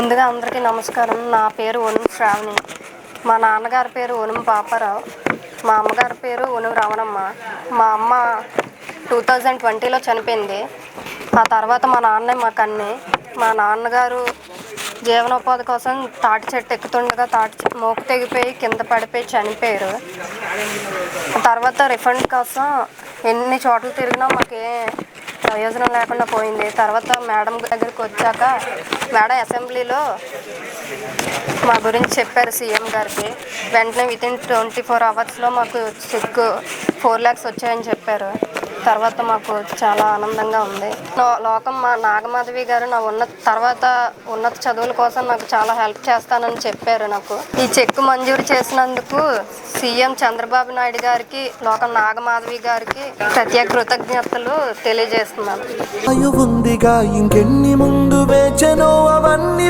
ముందుగా అందరికీ నమస్కారం. నా పేరు ఒనుం శ్రావణి. మా నాన్నగారి పేరు ఒనుం పాపారావు. మా అమ్మగారి పేరు ఒనుం రమణమ్మ. మా అమ్మ 2020లో చనిపోయింది. ఆ తర్వాత మా నాన్నే మాకన్నీ. మా నాన్నగారు జీవనోపాధి కోసం తాటి చెట్టు ఎక్కుతుండగా మోపు తెగిపోయి కింద పడిపోయి చనిపోయారు. తర్వాత రిఫండ్ కోసం ఎన్ని చోట్ల తిరిగినా మాకే ప్రయోజనం లేకుండా పోయింది. తర్వాత మేడం దగ్గరికి వచ్చాక మేడం అసెంబ్లీలో మా గురించి చెప్పారు సీఎం గారికి. వెంటనే వితిన్ 24 అవర్స్లో మాకు చెక్ 4 lakhs వచ్చాయని చెప్పారు. తర్వాత మాకు చాలా ఆనందంగా ఉంది. లోకం మా నాగమాధవి గారు నా ఉన్నత చదువుల కోసం నాకు చాలా హెల్ప్ చేస్తానని చెప్పారు. నాకు ఈ చెక్ మంజూరు చేసినందుకు సీఎం చంద్రబాబు నాయుడు గారికి, లోకం నాగమాధవి గారికి ప్రత్యేక కృతజ్ఞతలు తెలియజేస్తున్నాను. ఇంకెన్ని ముందు వేచనో అవన్నీ